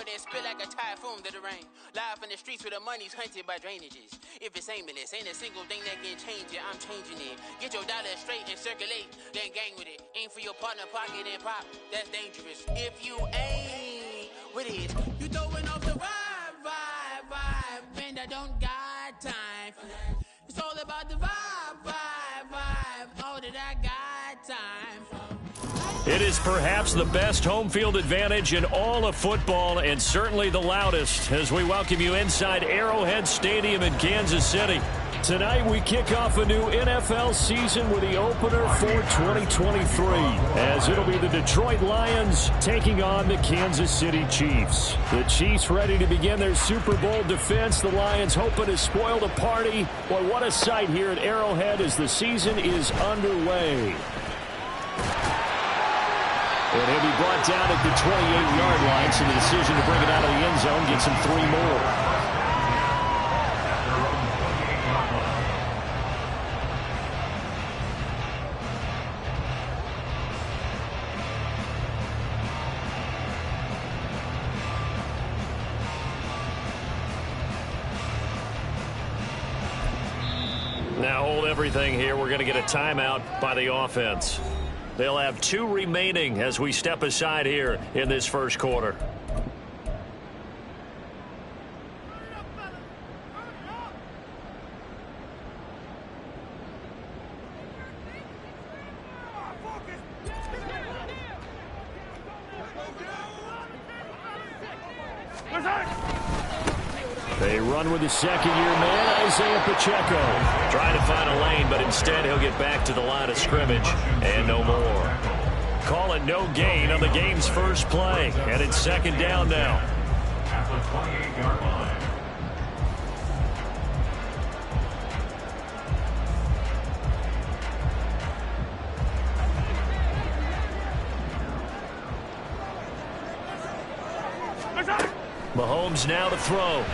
that spit like a typhoon to the rain. Live in the streets where the money's hunted by drainages. If it's aimless, ain't a single thing that can change it. I'm changing it. Get your dollar straight and circulate, then gang with it. Aim for your partner, pocket and pop. That's dangerous. If you ain't with it, you throwing off the vibe. And I don't got time for that. It's all about the vibe. All that I got time for. It is perhaps the best home field advantage in all of football, and certainly the loudest, as we welcome you inside Arrowhead Stadium in Kansas City. Tonight we kick off a new NFL season with the opener for 2023, as it'll be the Detroit Lions taking on the Kansas City Chiefs. The Chiefs ready to begin their Super Bowl defense. The Lions hoping to spoil the party. Boy, what a sight here at Arrowhead as the season is underway. And he'll be brought down at the 28-yard line, so the decision to bring it out of the end zone gets him 3 more. Now hold everything here. We're going to get a timeout by the offense. They'll have 2 remaining as we step aside here in this first quarter. They run with the second-year man, Isaiah Pacheco. Trying to find a lane, but instead he'll get back to the line of scrimmage and no more. Call it no gain on the game's first play, and it's second down now. At the 28-yard line. Mahomes now to throw.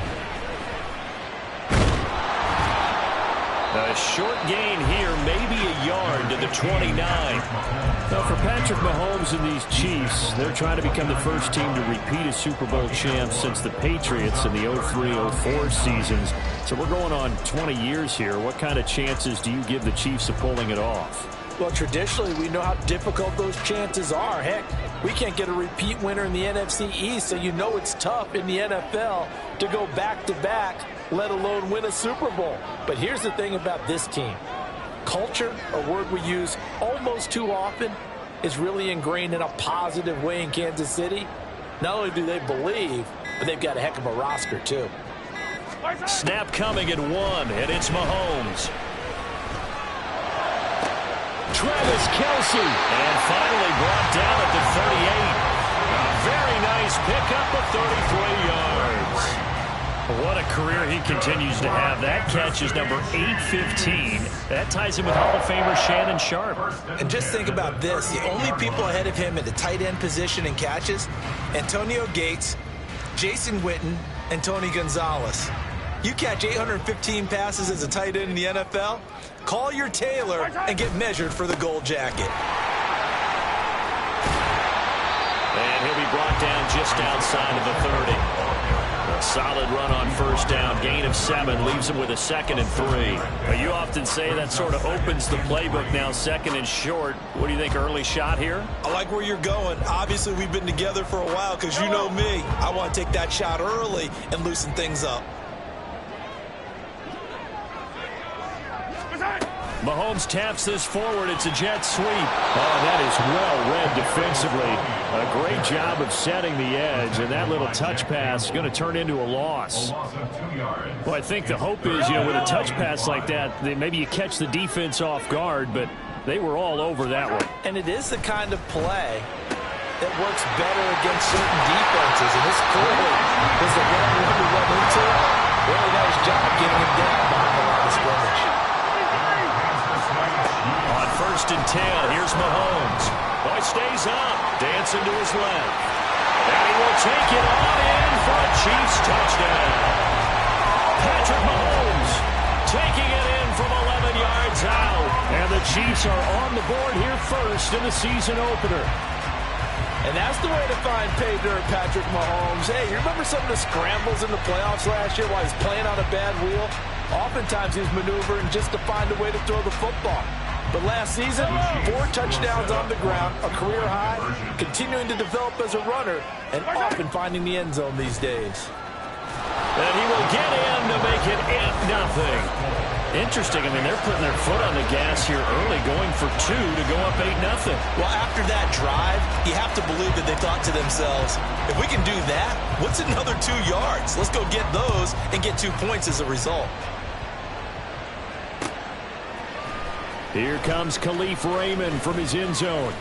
A short gain here, maybe a yard to the 29. Now for Patrick Mahomes and these Chiefs, they're trying to become the first team to repeat as Super Bowl champs since the Patriots in the 03-04 seasons. So we're going on 20 years here. What kind of chances do you give the Chiefs of pulling it off? Well, traditionally, we know how difficult those chances are. Heck, we can't get a repeat winner in the NFC East, so you know it's tough in the NFL to go back-to-back, let alone win a Super Bowl. But here's the thing about this team. Culture, a word we use almost too often, is really ingrained in a positive way in Kansas City. Not only do they believe, but they've got a heck of a roster, too. Snap coming at 1, and it's Mahomes. Travis Kelce, and finally brought down at the 38. A very nice pickup of 33 yards. What a career he continues to have. That catch is number 815. That ties him with Hall of Famer Shannon Sharpe. And just think about this. The only people ahead of him at the tight end position in catches, Antonio Gates, Jason Witten, and Tony Gonzalez. You catch 815 passes as a tight end in the NFL, call your tailor and get measured for the gold jacket. And he'll be brought down just outside of the 30. A solid run on first down, gain of 7, leaves him with a 2nd and 3. You often say that sort of opens the playbook now, 2nd and short. What do you think, early shot here? I like where you're going. Obviously, we've been together for a while because you know me. I want to take that shot early and loosen things up. Mahomes taps this forward. It's a jet sweep. Oh, that is well read defensively. A great job of setting the edge, and that little touch pass is going to turn into a loss. Well, I think the hope is, with a touch pass like that, maybe you catch the defense off guard, but they were all over that one. And it is the kind of play that works better against certain defenses, and this clearly was the one we run into. Really nice job getting him down behind the line of scrimmage. On 1st and 10, here's Mahomes. Boy, stays up, dancing to his left. And he will take it on in for a Chiefs touchdown. Patrick Mahomes taking it in from 11 yards out. And the Chiefs are on the board here first in the season opener. And that's the way to find pay dirt, Patrick Mahomes. Hey, you remember some of the scrambles in the playoffs last year while he's playing on a bad wheel? Oftentimes he's maneuvering just to find a way to throw the football. But last season, 4 touchdowns on the ground, a career high, continuing to develop as a runner, and often finding the end zone these days. And he will get in to make it 8-0. Interesting. I mean, they're putting their foot on the gas here early, going for 2 to go up 8-0. Well, after that drive, you have to believe that they thought to themselves, if we can do that, what's another 2 yards? Let's go get those and get 2 points as a result. Here comes Khalif Raymond from his end zone.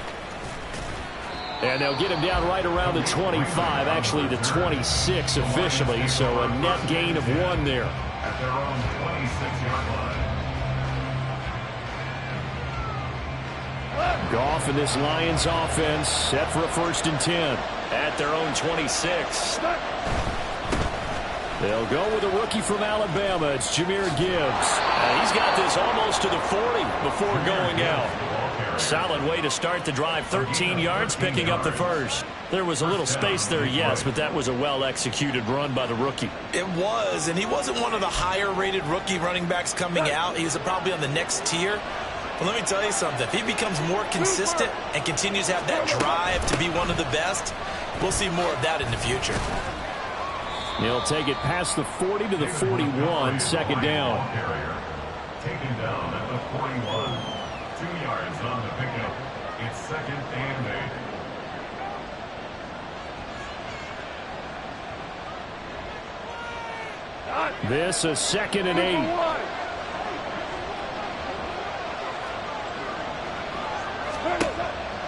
And they'll get him down right around the 25, actually the 26 officially, so a net gain of 1 there. At their own 26-yard line. Goff and this Lions offense set for a 1st and 10 at their own 26. They'll go with a rookie from Alabama. It's Jahmyr Gibbs. He's got this almost to the 40 before going out. Solid way to start the drive. 13 yards, picking up the first. There was a little space there, yes, but that was a well-executed run by the rookie. It was, and he wasn't one of the higher-rated rookie running backs coming out. He was probably on the next tier. But let me tell you something. If he becomes more consistent and continues to have that drive to be one of the best, we'll see more of that in the future. He'll take it past the 40 to the 41, 2nd down. Taken down at the 41. 2 yards on the pickup. It's 2nd and 8. This is 2nd and 8.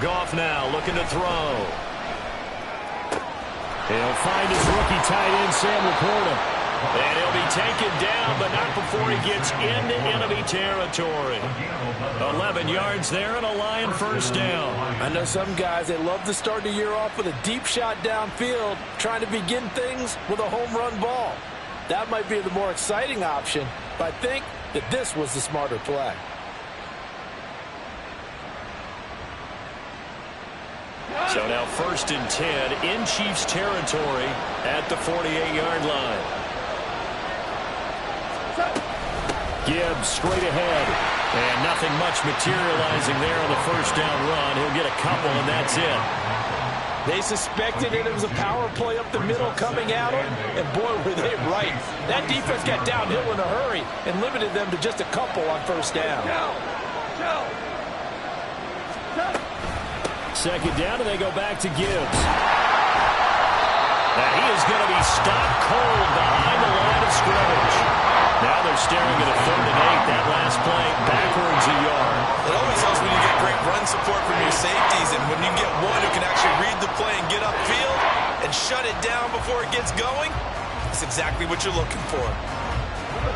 Goff now looking to throw. He'll find his rookie tight end, Sam Laporta. And he'll be taken down, but not before he gets into enemy territory. 11 yards there and a Lion 1st down. I know some guys, they love to start the year off with a deep shot downfield, trying to begin things with a home run ball. That might be the more exciting option, but I think that this was the smarter play. So now 1st and 10 in Chiefs territory at the 48-yard line. Gibbs straight ahead. And nothing much materializing there on the 1st down run. He'll get a couple, and that's it. They suspected it was a power play up the middle coming at them, and boy, were they right. That defense got downhill in a hurry and limited them to just a couple on 1st down. 2nd down, and they go back to Gibbs. Now he is going to be stopped cold behind the line of scrimmage. Now they're staring at a 3rd and 8. That last play backwards a yard. It always helps when you get great run support from your safeties, and when you get one who can actually read the play and get upfield and shut it down before it gets going, that's exactly what you're looking for.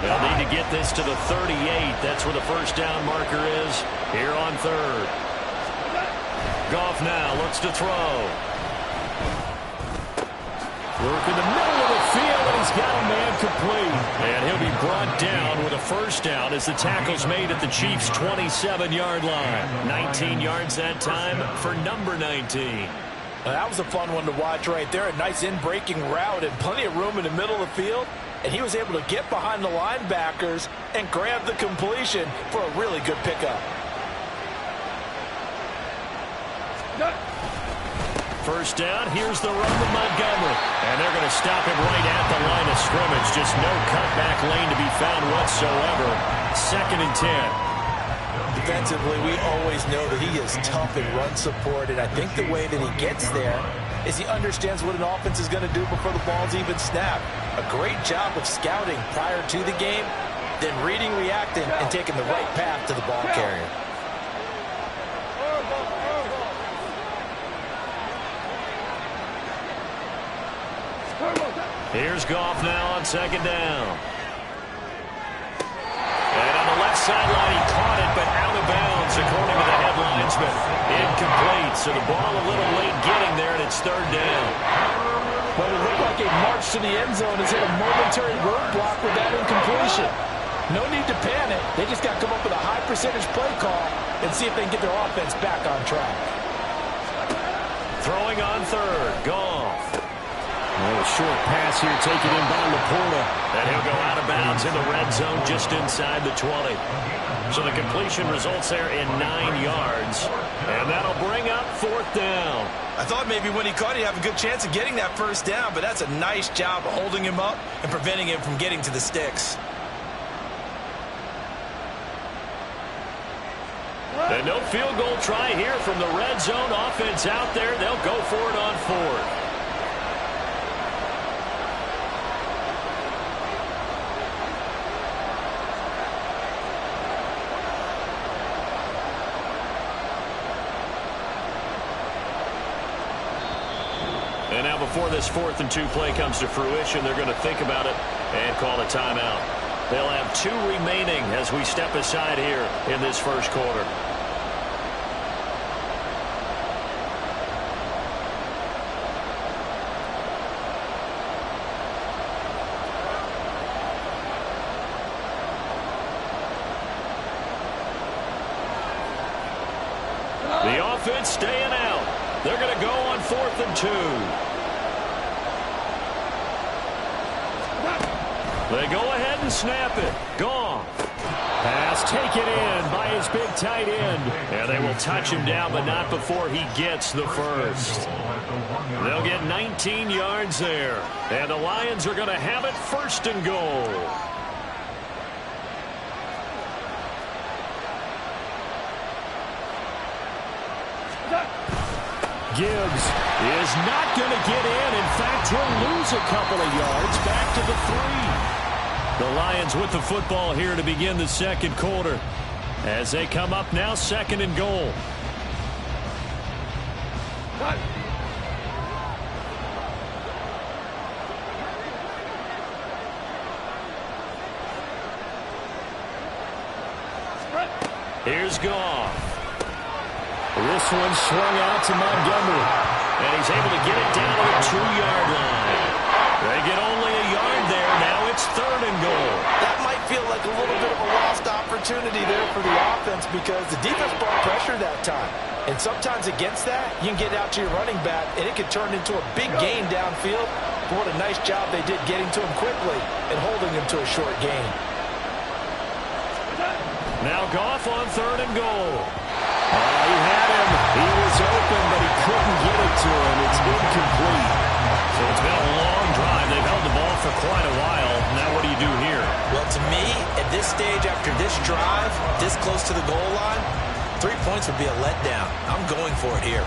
They'll need to get this to the 38. That's where the 1st down marker is here on 3rd. Goff now looks to throw. Work in the middle of the field, and he's got a man complete. And he'll be brought down with a 1st down as the tackle's made at the Chiefs' 27-yard line. 19 yards that time for number 19. Well, that was a fun one to watch right there. A nice in-breaking route and plenty of room in the middle of the field. And he was able to get behind the linebackers and grab the completion for a really good pickup. 1st down, here's the run with Montgomery. And they're going to stop him right at the line of scrimmage. Just no cutback lane to be found whatsoever. 2nd and 10. Defensively, we always know that he is tough in run support, and I think the way that he gets there is he understands what an offense is going to do before the ball's even snapped. A great job of scouting prior to the game, then reading, reacting, and taking the right path to the ball carrier. Here's Goff now on 2nd down. And on the left sideline, he caught it, but out of bounds, according to the headlinesman. Incomplete, so the ball a little late getting there, and it's 3rd down. Well, it looked like a march to the end zone has hit a momentary roadblock with that incompletion. No need to panic. They just got to come up with a high percentage play call and see if they can get their offense back on track. Throwing on third. Goff. A short pass here taken in by Laporta. And he'll go out of bounds in the red zone just inside the 20. So the completion results there in 9 yards. And that'll bring up 4th down. I thought maybe when he caught it, he'd have a good chance of getting that first down, but that's a nice job of holding him up and preventing him from getting to the sticks. And no field goal try here from the red zone. Offense out there. They'll go for it on 4th. And now before this 4th and 2 play comes to fruition, they're going to think about it and call a timeout. They'll have 2 remaining as we step aside here in this first quarter. The offense staying out. They're going to go on 4th and 2. They go ahead and snap it. Goff. Pass taken in by his big tight end. And they will touch him down, but not before he gets the first. They'll get 19 yards there. And the Lions are going to have it 1st and goal. Gibbs is not going to get in. In fact, he'll lose a couple of yards back to the 3. The Lions with the football here to begin the second quarter as they come up now 2nd and goal. Here's Goff. This one swung out to Montgomery. And he's able to get it down to the 2-yard line. They get only a yard there. Now it's 3rd and goal. That might feel like a little bit of a lost opportunity there for the offense because the defense brought pressure that time. And sometimes against that, you can get out to your running back, and it could turn into a big gain downfield. But what a nice job they did getting to him quickly and holding him to a short gain. Now Goff on 3rd and goal. He had him. He was open, but he couldn't get it to him. It's incomplete. So it's been a long drive. They've held the ball for quite a while. Now what do you do here? Well, to me, at this stage, after this drive, this close to the goal line, 3 points would be a letdown. I'm going for it here.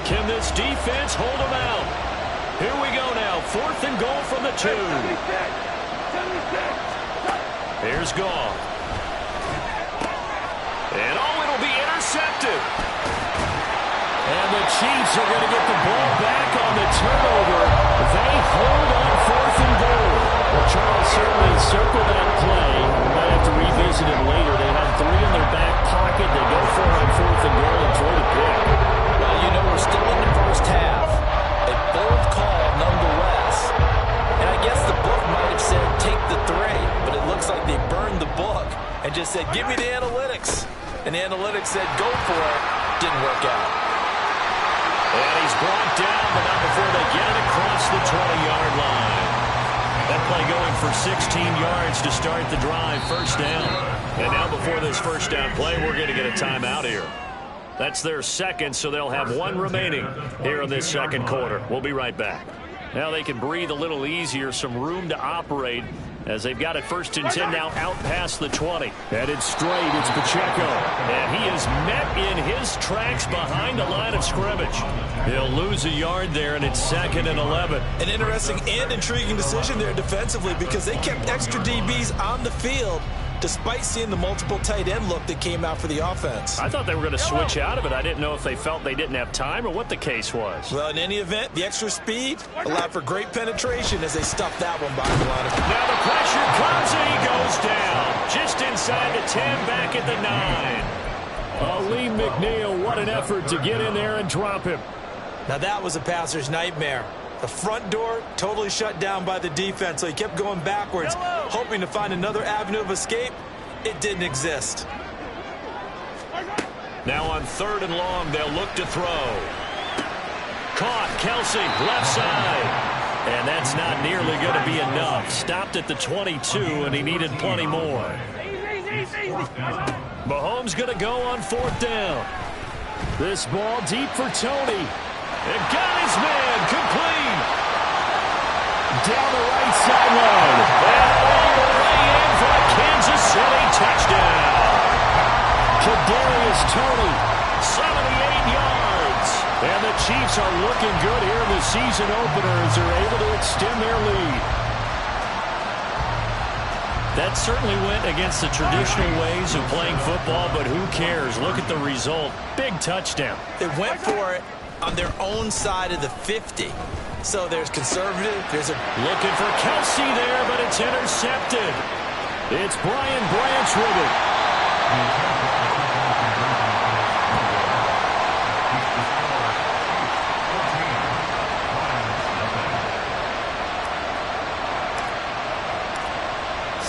Can this defense hold them out? Here we go now. 4th and goal from the 2. Here's Goff. And it'll be intercepted. And the Chiefs are going to get the ball back on the turnover. They hold on 4th and goal. Well, Charles certainly circled that play. We might have to revisit it later. They have 3 in their back pocket. They go for it on 4th and goal and throw the pick. Well, you know, we're still in the first half. A bold call nonetheless. And I guess the book might have said take the 3, but it looks like they burned the book and just said give me the analytics. And the analytics said go for it. Didn't work out. And he's brought down, but not before they get it across the 20-yard line. That play going for 16 yards to start the drive. 1st down. And now before this 1st down play, we're going to get a timeout here. That's their 2nd, so they'll have 1 remaining here in this second quarter. We'll be right back. Now they can breathe a little easier, some room to operate as they've got it 1st and 10 now out past the 20. Headed straight, it's Pacheco. And he is met in his tracks behind the line of scrimmage. He'll lose a yard there, and it's 2nd and 11. An interesting and intriguing decision there defensively because they kept extra DBs on the field despite seeing the multiple tight end look that came out for the offense. I thought they were going to switch out of it. I didn't know if they felt they didn't have time or what the case was. Well, in any event, the extra speed allowed for great penetration as they stuffed that one behind the line. Now the pressure comes and he goes down. Just inside the 10, back at the 9. Lee McNeil, what an effort to get in there and drop him. Now that was a passer's nightmare. The front door totally shut down by the defense, so he kept going backwards, hoping to find another avenue of escape. It didn't exist. Now on 3rd and long, they'll look to throw. Caught, Kelsey, left side. And that's not nearly going to be enough. Stopped at the 22, and he needed plenty more. Mahomes going to go on 4th down. This ball deep for Tony. And got his man complete. Down the right sideline. And all the way in for a Kansas City touchdown. Kadarius Toney, 78 yards. And the Chiefs are looking good here in the season opener as they're able to extend their lead. That certainly went against the traditional ways of playing football, but who cares? Look at the result. Big touchdown. They went for it on their own side of the 50. So there's conservative. There's a looking for Kelsey there, but it's intercepted. It's Brian Branch with it.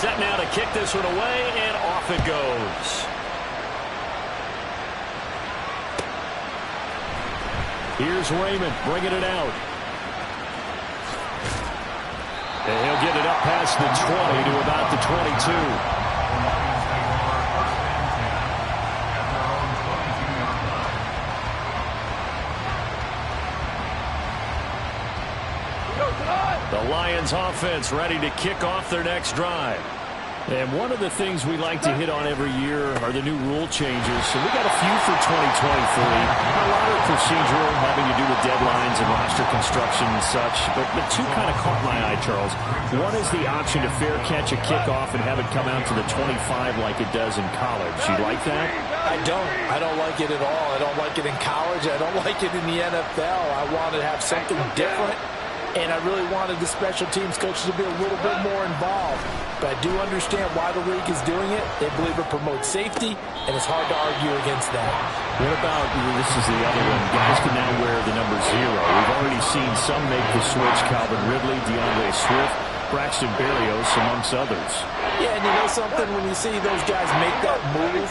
Set now to kick this one away, and off it goes. Here's Raymond bringing it out. And he'll get it up past the 20 to about the 22. The Lions offense ready to kick off their next drive. And one of the things we like to hit on every year are the new rule changes. So we got a few for 2023. A lot of procedural, having to do with deadlines and roster construction and such. But two kind of caught my eye, Charles. One is the option to fair catch a kickoff and have it come out to the 25 like it does in college. You like that? I don't like it at all. I don't like it in college. I don't like it in the NFL. I want to have something different. And I really wanted the special teams coaches to be a little bit more involved. But I do understand why the league is doing it. They believe it promotes safety, and it's hard to argue against that. What about, this is the other one, guys can now wear the number 0. We've already seen some make the switch. Calvin Ridley, DeAndre Swift, Braxton Berrios, amongst others. Yeah, and you know something? When you see those guys make that move,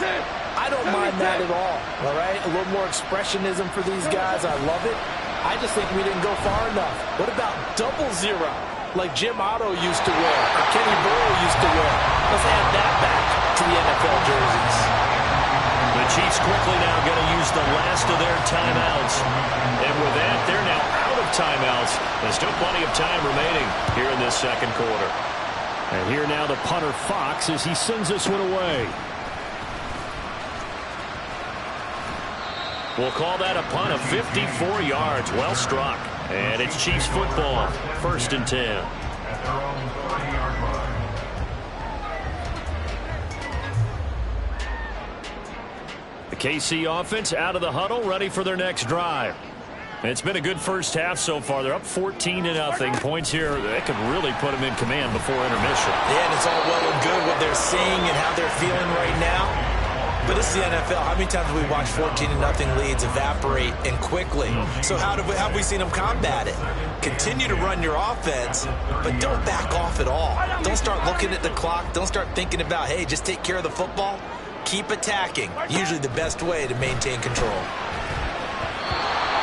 I don't mind that at all right? A little more expressionism for these guys. I love it. I just think we didn't go far enough. What about 00, like Jim Otto used to wear, or Kenny Burrow used to wear? Let's add that back to the NFL jerseys. The Chiefs quickly now going to use the last of their timeouts. And with that, they're now out of timeouts. There's still plenty of time remaining here in this second quarter. And here now the punter Fox as he sends this one away. We'll call that a punt of 54 yards. Well struck. And it's Chiefs football. 1st and 10. The KC offense out of the huddle, ready for their next drive. It's been a good first half so far. They're up 14-0. Points here that could really put them in command before intermission. Yeah, and it's all well and good what they're seeing and how they're feeling right now. But this is the NFL. How many times have we watched 14-0 leads evaporate and quickly? So how have we seen them combat it? Continue to run your offense, but don't back off at all. Don't start looking at the clock. Don't start thinking about, hey, just take care of the football. Keep attacking. Usually the best way to maintain control.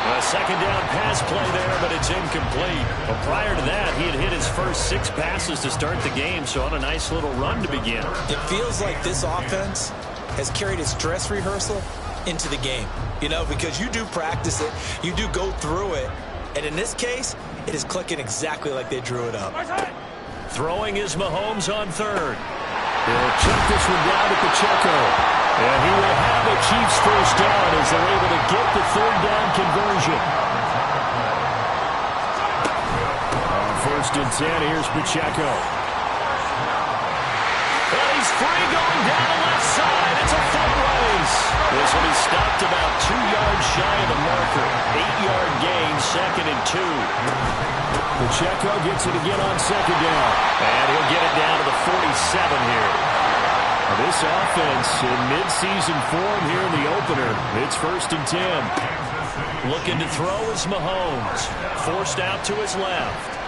A second down pass play there, but it's incomplete. Well, prior to that, he had hit his first 6 passes to start the game, so on a nice little run to begin. It feels like this offense has carried its dress rehearsal into the game. You know, because you do practice it, you do go through it, and in this case, it is clicking exactly like they drew it up. Throwing is Mahomes on 3rd. He'll check this one down at Pacheco. And he will have a Chiefs first down as they're able to get the 3rd down conversion. On 1st and 10, here's Pacheco. And he's free going down the left side. It's a foot race. This one is stopped about 2 yards shy of the marker. 8-yard gain, 2nd and 2. Pacheco gets it again on 2nd down. And he'll get it down to the 47 here. This offense in mid-season form here in the opener. It's 1st and 10. Looking to throw is Mahomes. Forced out to his left.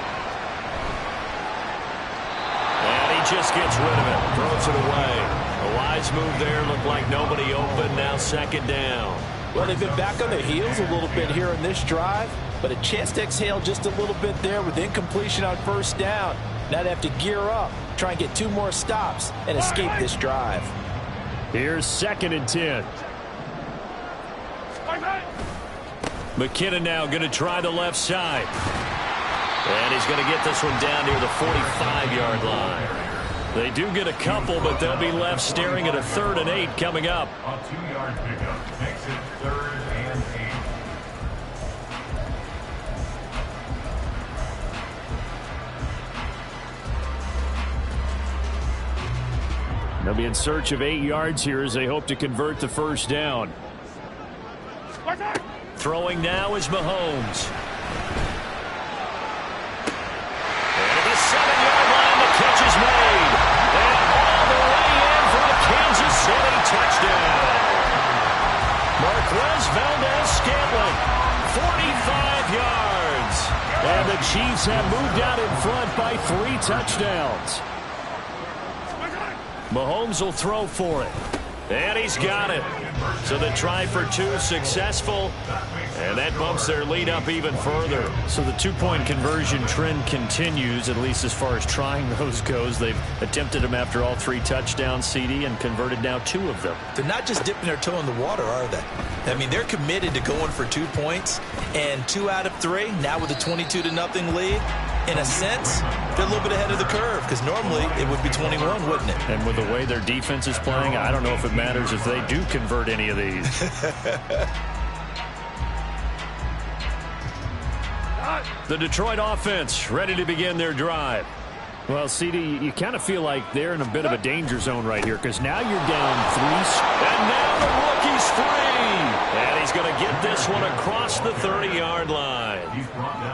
And he just gets rid of it. Throws it away. A wise move there. Looked like nobody open. Now second down. Well, they've been back on their heels a little bit here in this drive, but a chance to exhale just a little bit there with incompletion on first down. Now they have to gear up, try and get 2 more stops, and escape this drive. Here's 2nd and 10. McKinnon now going to try the left side. And he's going to get this one down near the 45-yard line. They do get a couple, but they'll be left staring at a 3rd and 8 coming up. A 2-yard pickup makes it 3rd and 8. They'll be in search of 8 yards here as they hope to convert the first down. Throwing now is Mahomes. And at the 7-yard line, the catch is made. And all the way in for a Kansas City touchdown. Marquez Valdez-Scantling, 45 yards. And the Chiefs have moved out in front by 3 touchdowns. Mahomes will throw for it. And he's got it. So the try for 2 successful. And that bumps their lead up even further. So the 2-point conversion trend continues, at least as far as trying those goes. They've attempted them after all 3 touchdowns, CD, and converted now 2 of them. They're not just dipping their toe in the water, are they? I mean, they're committed to going for 2 points. And 2 out of 3, now with a 22-0 lead. In a sense, they're a little bit ahead of the curve, because normally it would be 21, wouldn't it? And with the way their defense is playing, I don't know if it matters if they do convert any of these. The Detroit offense ready to begin their drive. Well, CD, you kind of feel like they're in a bit of a danger zone right here, because now you're down 3. And now the rookie's free. And he's going to get this one across the 30-yard line.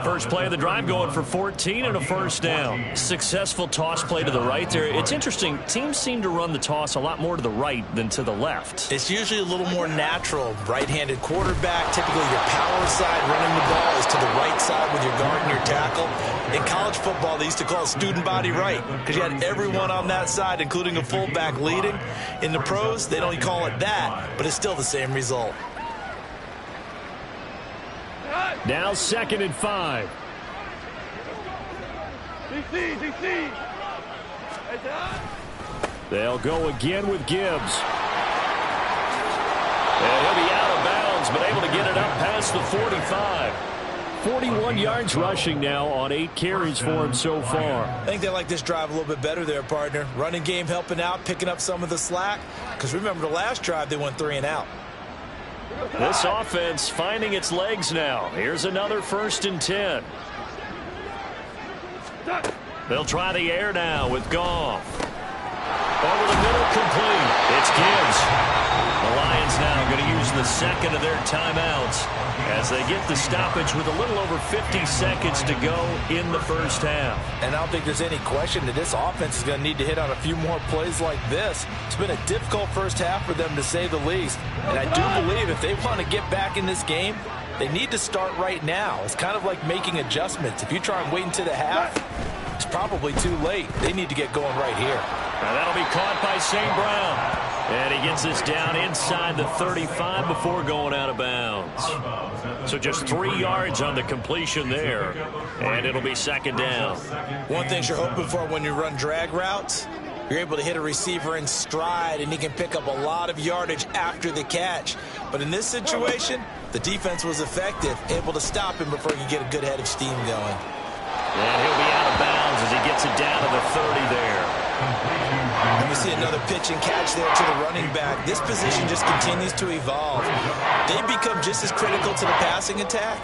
First play of the drive going for 14 and a first down. Successful toss play to the right there. It's interesting. Teams seem to run the toss a lot more to the right than to the left. It's usually a little more natural. Right-handed quarterback, typically your power side running the ball is to the right side with your guard and your tackle. In college football, they used to call it student body right, because you had everyone on that side, including a fullback leading. In the pros, they don't call it that, but it's still the same result. Now 2nd and 5. They'll go again with Gibbs. And he'll be out of bounds, but able to get it up past the 45. 41 yards rushing now on 8 carries for him so far. I think they like this drive a little bit better there, partner. Running game helping out, picking up some of the slack. Because remember, the last drive, they went 3 and out. This offense finding its legs now. Here's another 1st and 10. They'll try the air now with Goff. Over the middle, complete. It's Gibbs. The Lions now going to use the 2nd of their timeouts as they get the stoppage with a little over 50 seconds to go in the first half. And I don't think there's any question that this offense is going to need to hit on a few more plays like this. It's been a difficult first half for them, to say the least. And I do believe if they want to get back in this game, they need to start right now. It's kind of like making adjustments. If you try and wait until the half, it's probably too late. They need to get going right here. Now that'll be caught by St. Brown. And he gets this down inside the 35 before going out of bounds. So just 3 yards on the completion there. And it'll be 2nd down. One thing you're hoping for when you run drag routes, you're able to hit a receiver in stride, and he can pick up a lot of yardage after the catch. But in this situation, the defense was effective, able to stop him before he could get a good head of steam going. And he'll be out of bounds as he gets it down to the 30 there. And we see another pitch and catch there to the running back. This position just continues to evolve. They become just as critical to the passing attack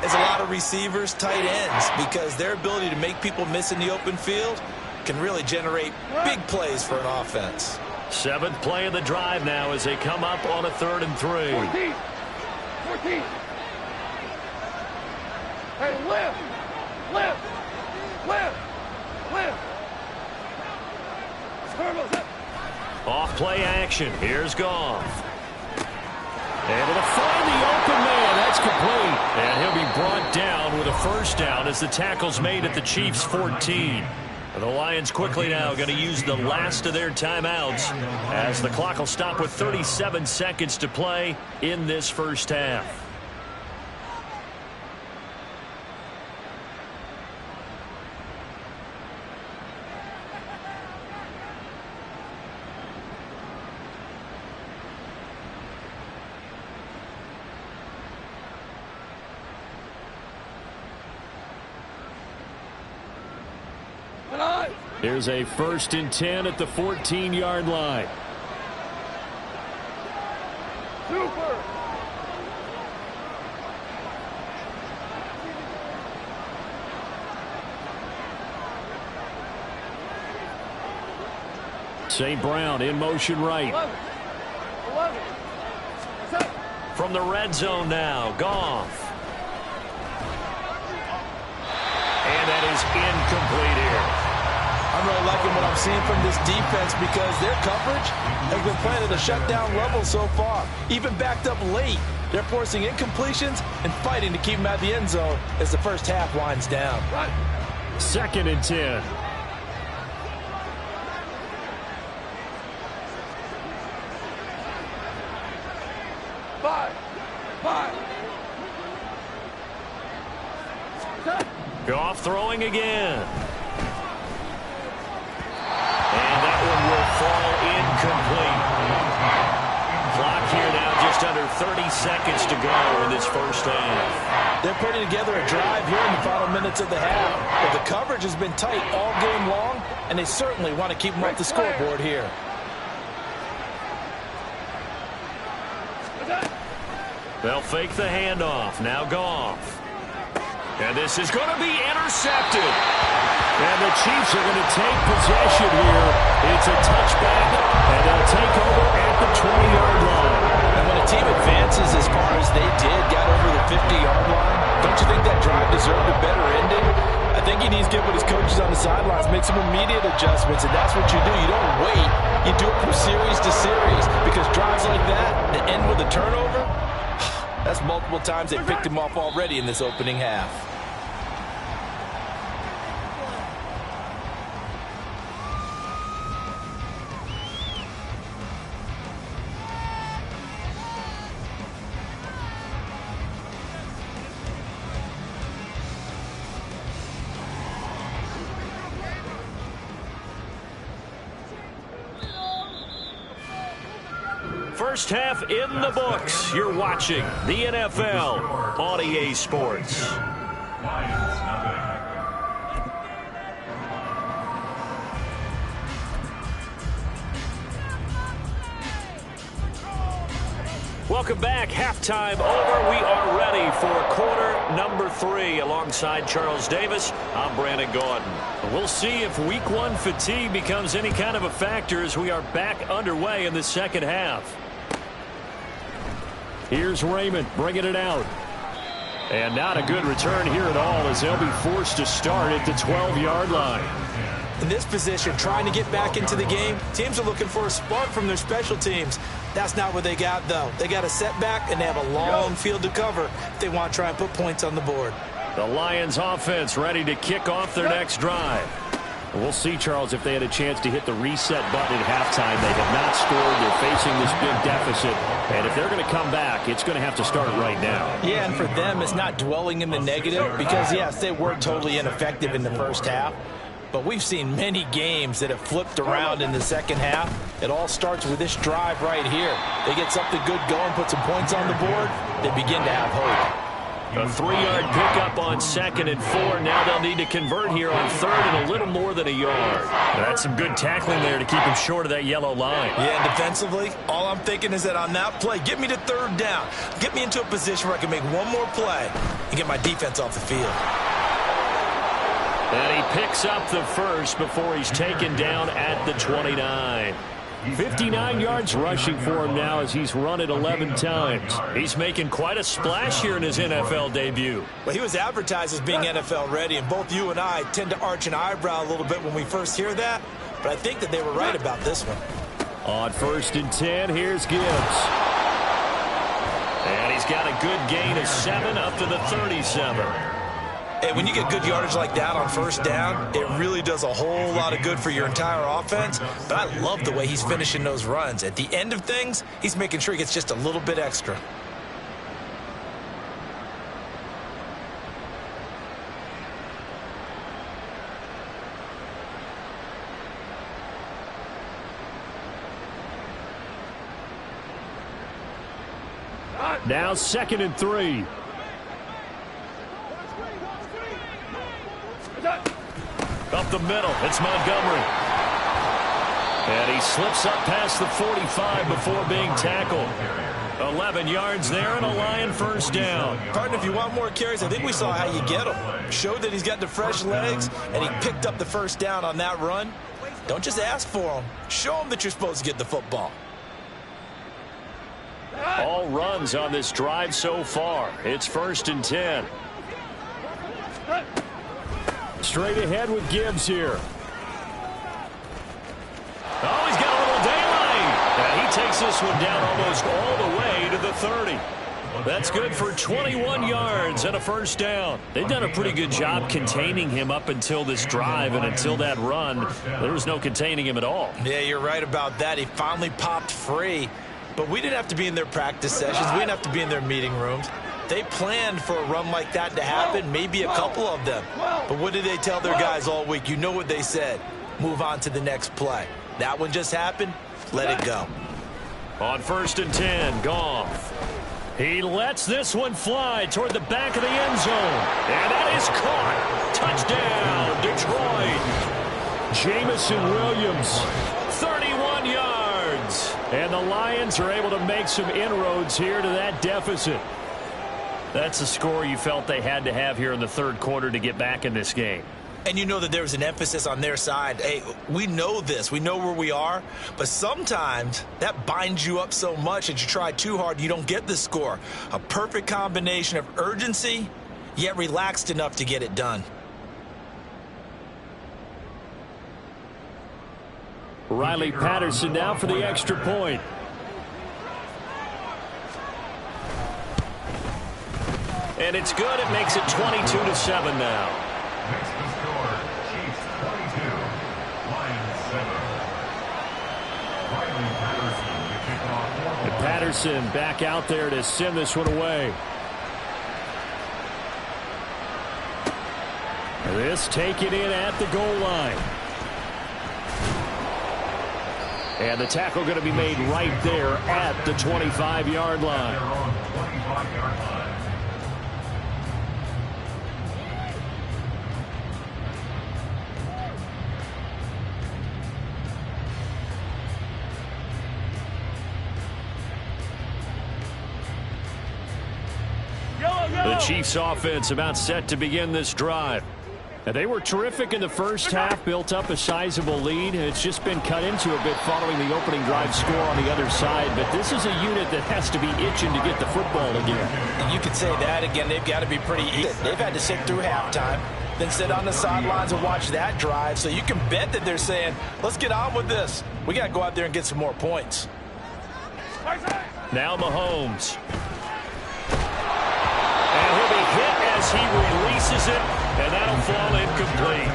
as a lot of receivers, tight ends, because their ability to make people miss in the open field can really generate big plays for an offense. 7th play of the drive now as they come up on a 3rd and 3. 14. Hey, lift. Off play action. Here's Goff. Able to find the open man. That's complete. first down as the tackle's made at the Chiefs' 14. The Lions quickly now going to use the last of their timeouts as the clock will stop with 37 seconds to play in this first half. Here's a 1st and 10 at the 14-yard line. Super. St. Brown in motion right. 11. From the red zone now, Goff. And that is incomplete here. I'm really liking what I'm seeing from this defense because their coverage has been playing at a shutdown level so far. Even backed up late, they're forcing incompletions and fighting to keep them out of the end zone as the first half winds down. 2nd and 10. Goff throwing again. And that one will fall incomplete. Clock here now just under 30 seconds to go in this first half. They're putting together a drive here in the final minutes of the half. But the coverage has been tight all game long, and they certainly want to keep them off the scoreboard here. They'll fake the handoff. Now Goff. And this is going to be intercepted. And the Chiefs are going to take possession here. It's a touchback, and they'll take over at the 20-yard line. And when a team advances as far as they did, got over the 50-yard line, don't you think that drive deserved a better ending? I think he needs to get with his coaches on the sidelines, make some immediate adjustments, and that's what you do. You don't wait. You do it from series to series, because drives like that that end with a turnover, that's multiple times they picked him off already in this opening half. First half in the books. You're watching the NFL on EA Sports. Lions, nothing. Welcome back. Halftime over. We are ready for quarter number 3. Alongside Charles Davis, I'm Brandon Gordon. We'll see if week 1 fatigue becomes any kind of a factor as we are back underway in the second half. Here's Raymond bringing it out. And not a good return here at all as they'll be forced to start at the 12-yard line. In this position, trying to get back into the game, teams are looking for a spark from their special teams. That's not what they got, though. They got a setback, and they have a long field to cover if they want to try and put points on the board. The Lions offense ready to kick off their next drive. We'll see, Charles, if they had a chance to hit the reset button at halftime. They have not scored. They're facing this big deficit. And if they're going to come back, it's going to have to start right now. Yeah, and for them, it's not dwelling in the negative because, yes, they were totally ineffective in the first half. But we've seen many games that have flipped around in the second half. It all starts with this drive right here. They get something good going, put some points on the board, they begin to have hope. A 3-yard pickup on 2nd and 4. Now they'll need to convert here on 3rd and a little more than a yard. That's some good tackling there to keep him short of that yellow line. Yeah, and defensively, all I'm thinking is that on that play, get me to 3rd down. Get me into a position where I can make one more play and get my defense off the field. And he picks up the first before he's taken down at the 29. 59 yards rushing for him now as he's run it 11 times. He's making quite a splash here in his NFL debut. Well, he was advertised as being NFL ready, and both you and I tend to arch an eyebrow a little bit when we first hear that, but I think that they were right about this one. On 1st and 10, here's Gibbs. And he's got a good gain of 7 up to the 37. And when you get good yardage like that on first down, it really does a whole lot of good for your entire offense. But I love the way he's finishing those runs. At the end of things, he's making sure he gets just a little bit extra. Now 2nd and 3. Up the middle, it's Montgomery. And he slips up past the 45 before being tackled. 11 yards there and a Lion first down. Partner, if you want more carries, I think we saw how you get him. Showed that he's got the fresh legs, and he picked up the first down on that run. Don't just ask for him. Show him that you're supposed to get the football. All runs on this drive so far. It's 1st and 10. Straight ahead with Gibbs here. Oh, he's got a little daylight. And he takes this one down almost all the way to the 30. That's good for 21 yards and a first down. They've done a pretty good job containing him up until this drive, and until that run, there was no containing him at all. Yeah, you're right about that. He finally popped free. But we didn't have to be in their practice sessions. We didn't have to be in their meeting rooms. They planned for a run like that to happen, maybe a couple of them. But what did they tell their guys all week? You know what they said. Move on to the next play. That one just happened. Let it go. On 1st and 10, Goff. He lets this one fly toward the back of the end zone. And that is caught. Touchdown, Detroit. Jamison Williams, 31 yards. And the Lions are able to make some inroads here to that deficit. That's a score you felt they had to have here in the 3rd quarter to get back in this game. And you know that there was an emphasis on their side. Hey, we know this. We know where we are. But sometimes that binds you up so much that you try too hard, you don't get the score. A perfect combination of urgency, yet relaxed enough to get it done. Riley Patterson now for the extra point. And it's good. It makes it 22-7 now. Makes the score Chiefs 22, Lions 7. Riley Patterson to kick off. And Patterson back out there to send this one away. This taken in at the goal line. And the tackle going to be made right there at the 25-yard line. Their own 25-yard line. The Chiefs offense about set to begin this drive. And they were terrific in the first half, built up a sizable lead. It's just been cut into a bit following the opening drive score on the other side. But this is a unit that has to be itching to get the football again. And you could say that again. They've got to be pretty easy. They've had to sit through halftime, then sit on the sidelines and watch that drive. So you can bet that they're saying, let's get on with this. We got to go out there and get some more points. Now Mahomes. And he'll be hit as he releases it, and that'll fall incomplete.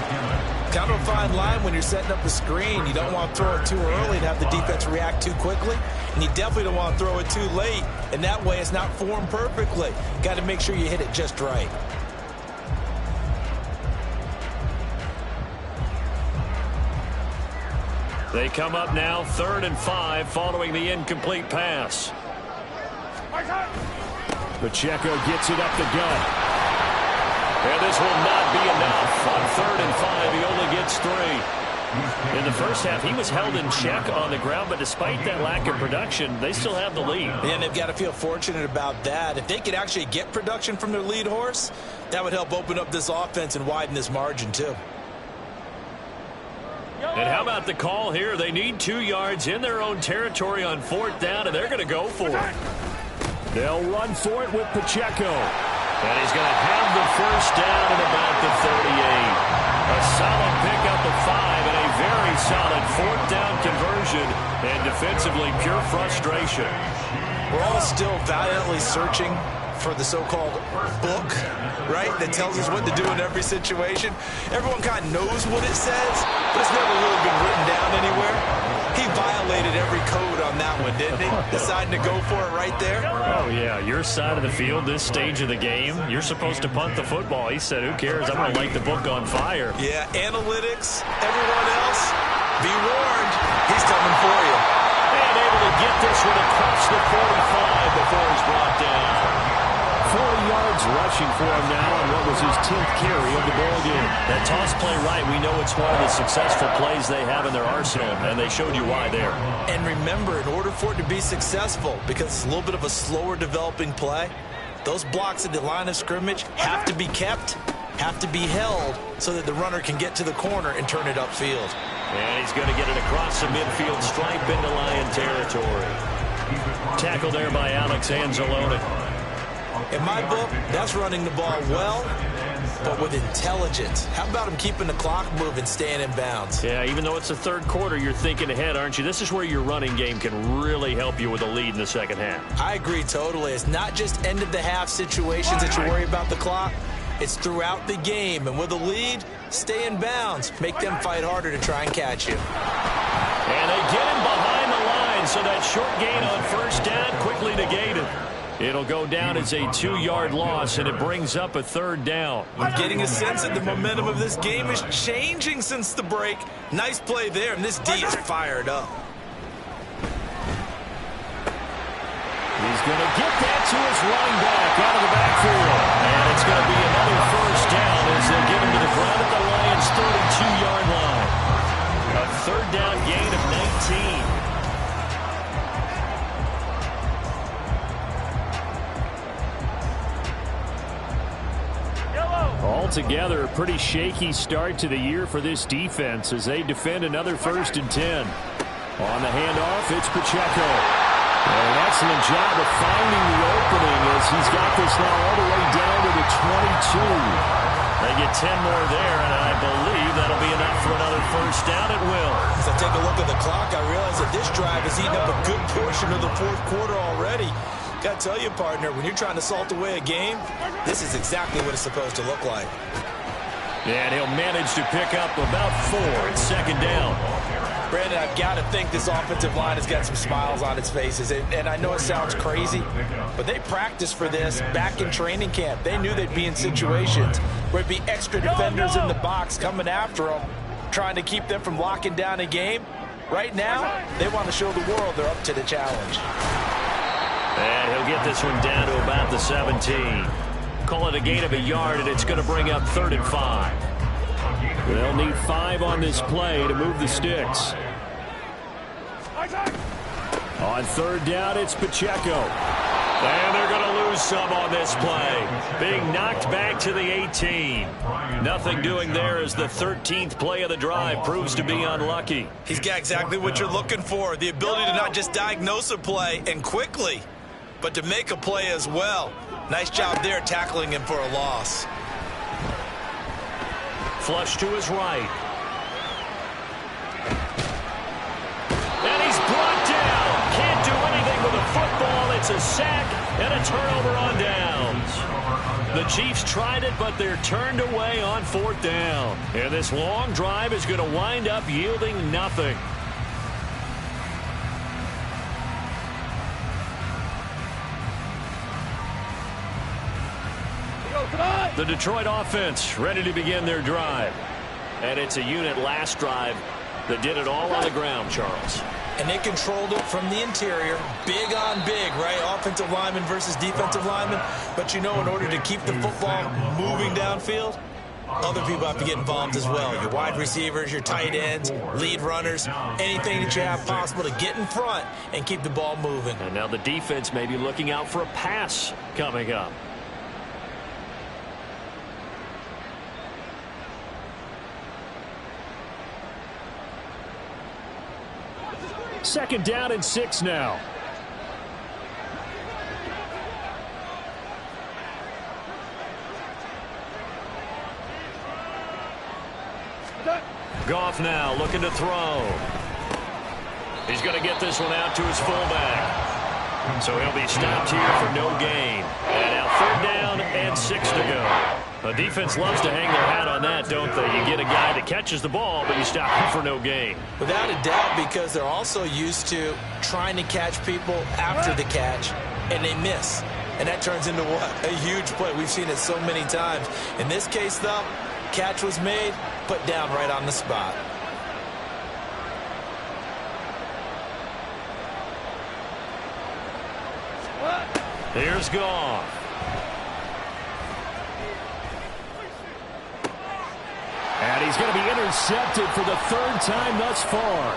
Kind of a fine line when you're setting up the screen. You don't want to throw it too early to have the defense react too quickly, and you definitely don't want to throw it too late, and that way it's not formed perfectly. Got to make sure you hit it just right. They come up now 3rd and 5 following the incomplete pass. Pacheco gets it up the gut. And this will not be enough. On 3rd and 5, he only gets 3. In the first half, he was held in check on the ground, but despite that lack of production, they still have the lead. And they've got to feel fortunate about that. If they could actually get production from their lead horse, that would help open up this offense and widen this margin too. And how about the call here? They need 2 yards in their own territory on 4th down, and they're going to go for it. They'll run for it with Pacheco. And he's going to have the first down at about the 38. A solid pickup of 5 and a very solid 4th down conversion. And defensively, pure frustration. We're all still valiantly searching for the so-called book, right, that tells us what to do in every situation. Everyone kind of knows what it says, but it's never really been written down anywhere. He violated every code on that one, didn't he? Deciding to go for it right there. Oh, yeah, your side of the field, this stage of the game, you're supposed to punt the football. He said, who cares? I'm going to light the book on fire. Yeah, analytics, everyone else, be warned, he's coming for you. And able to get this one across the 45 before he's brought down. 40 yards rushing for him now on what was his 10th carry of the ball game. That toss play right, we know it's one of the successful plays they have in their arsenal, and they showed you why there. And remember, in order for it to be successful, because it's a little bit of a slower developing play, those blocks at the line of scrimmage have to be kept, have to be held, so that the runner can get to the corner and turn it upfield. And he's going to get it across the midfield stripe into Lion territory. Tackle there by Alex Anzalone. In my book, that's running the ball well, but with intelligence. How about him keeping the clock moving, staying in bounds? Yeah, even though it's the third quarter, you're thinking ahead, aren't you? This is where your running game can really help you with a lead in the second half. I agree totally. It's not just end-of-the-half situations that you worry about the clock. It's throughout the game. And with a lead, stay in bounds. Make them fight harder to try and catch you. And they get him behind the line, so that short gain on first down quickly negated. It'll go down as a 2-yard loss, and it brings up a third down. I'm getting a sense that the momentum of this game is changing since the break. Nice play there, and this D is fired up. He's going to get that to his running back out of the backfield. And it's going to be another first down as they get him to the ground at the Lions' 32-yard line. A third down gain of 19. Altogether, a pretty shaky start to the year for this defense as they defend another 1st and 10. On the handoff, it's Pacheco. And an excellent job of finding the opening as he's got this now all the way down to the 22. They get 10 more there, and I believe that'll be enough for another first down at will. As I take a look at the clock, I realize that this drive has eaten up a good portion of the fourth quarter already. Got to tell you, partner, when you're trying to salt away a game, this is exactly what it's supposed to look like. And he'll manage to pick up about 4 at second down. Brandon, I've got to think this offensive line has got some smiles on its faces. And I know it sounds crazy, but they practiced for this back in training camp. They knew they'd be in situations where it'd be extra defenders in the box coming after them, trying to keep them from locking down a game. Right now, they want to show the world they're up to the challenge. And he'll get this one down to about the 17. Call it a gain of a yard, and it's going to bring up 3rd and 5. They'll need 5 on this play to move the sticks. On 3rd down, it's Pacheco. And they're going to lose some on this play. Being knocked back to the 18. Nothing doing there as the 13th play of the drive proves to be unlucky. He's got exactly what you're looking for. The ability to not just diagnose a play and quickly, but to make a play as well. Nice job there tackling him for a loss. Flush to his right. And he's brought down. Can't do anything with a football. It's a sack and a turnover on downs. The Chiefs tried it, but they're turned away on 4th down. And this long drive is going to wind up yielding nothing. The Detroit offense ready to begin their drive. And it's a unit last drive that did it all on the ground, Charles. And they controlled it from the interior. Big on big, right? Offensive lineman versus defensive lineman. But you know, in order to keep the football moving downfield, other people have to get involved as well. Your wide receivers, your tight ends, lead runners, anything that you have possible to get in front and keep the ball moving. And now the defense may be looking out for a pass coming up. Second down and 6 now. Goff now looking to throw. He's going to get this one out to his fullback. So he'll be stopped here for no gain. And now The defense loves to hang their hat on that, don't they? You get a guy that catches the ball, but you stop him for no gain. Without a doubt, because they're also used to trying to catch people after the catch, and they miss. And that turns into a huge play. We've seen it so many times. In this case, though, catch was made, put down right on the spot. Here's Goff. And he's going to be intercepted for the third time thus far.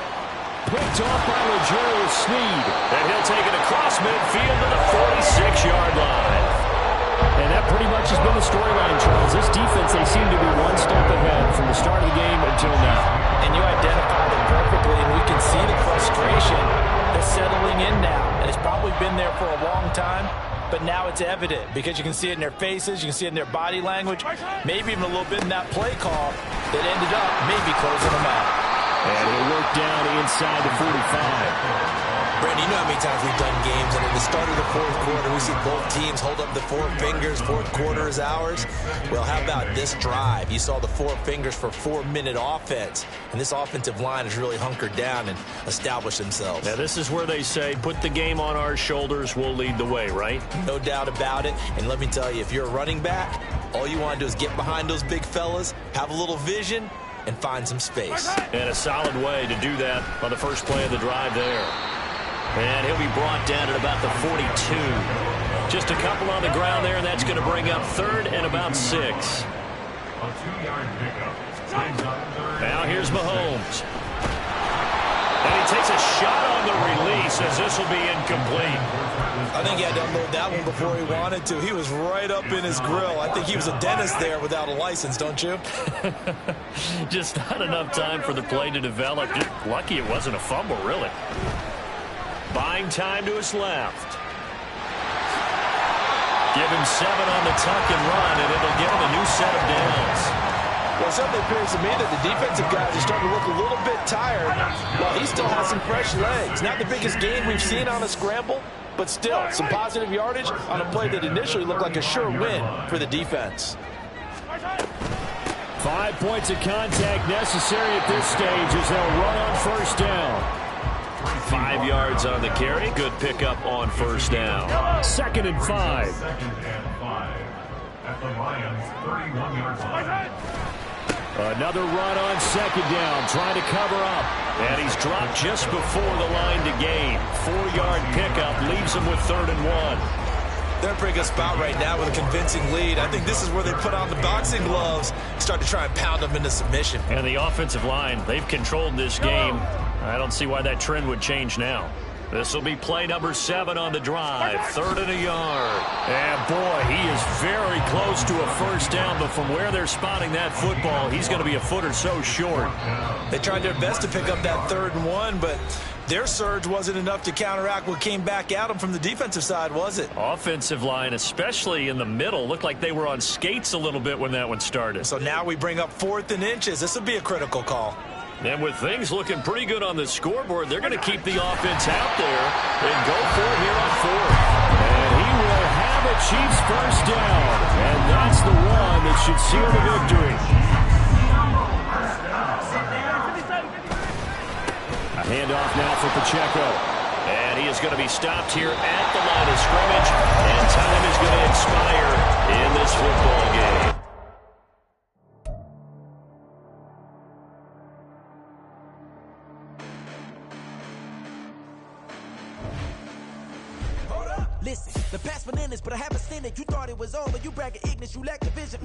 Picked off by L'Jarius Sneed. And he'll take it across midfield to the 46-yard line. And that pretty much has been the storyline, Charles. This defense, they seem to be one step ahead from the start of the game until now. And you identified it perfectly, and we can see the frustration that's settling in now. And it's probably been there for a long time, but now it's evident because you can see it in their faces, you can see it in their body language, maybe even a little bit in that play call that ended up maybe closing them out. And he'll work down inside the 45. Brandon, you know how many times we've done games, and at the start of the fourth quarter, we see both teams hold up the four fingers, fourth quarter is ours. Well, how about this drive? You saw the four fingers for 4-minute offense, and this offensive line has really hunkered down and established themselves. Now, this is where they say, put the game on our shoulders, we'll lead the way, right? No doubt about it, and let me tell you, if you're a running back, all you want to do is get behind those big fellas, have a little vision, and find some space. And a solid way to do that on the first play of the drive there. And he'll be brought down at about the 42. Just a couple on the ground there, and that's going to bring up third and about 6. A 2-yard pickup. Now here's Mahomes. And he takes a shot on the release as this will be incomplete. I think he had to unload that one before he wanted to. He was right up in his grill. I think he was a dentist there without a license, don't you? Just not enough time for the play to develop. Just lucky it wasn't a fumble, really. Buying time to his left. Give him 7 on the tuck and run, and it'll give him a new set of downs. Well, it certainly appears to me that the defensive guys are starting to look a little bit tired while he still has some fresh legs. Not the biggest gain we've seen on a scramble, but still some positive yardage on a play that initially looked like a sure win for the defense. 5 points of contact necessary at this stage as they'll run on first down. 5 yards on the carry. Good pickup on first down. 2nd and 5. 2nd and 5. At the Lions' 31-yard line. Another run on 2nd down, trying to cover up. And he's dropped just before the line to gain. 4-yard pickup leaves him with 3rd and 1. They're in a pretty good spot right now with a convincing lead. I think this is where they put on the boxing gloves, start to try and pound them into submission. And the offensive line, they've controlled this game. I don't see why that trend would change now. This will be play number 7 on the drive. 3rd and a yard. And boy, he is very close to a first down, but from where they're spotting that football, he's going to be a foot or so short. They tried their best to pick up that 3rd and 1, but their surge wasn't enough to counteract what came back at them from the defensive side, was it? Offensive line, especially in the middle, looked like they were on skates a little bit when that one started. So now we bring up 4th and inches. This will be a critical call. And with things looking pretty good on the scoreboard, they're going to keep the offense out there and go for it here on 4th. And he will have a Chiefs first down. And that's the one that should seal the victory. A handoff now for Pacheco. And he is going to be stopped here at the line of scrimmage. And time is going to expire in this football game. Listen, the past bananas, but I haven't seen it. You thought it was over. You bragging ignorance, you lack the vision.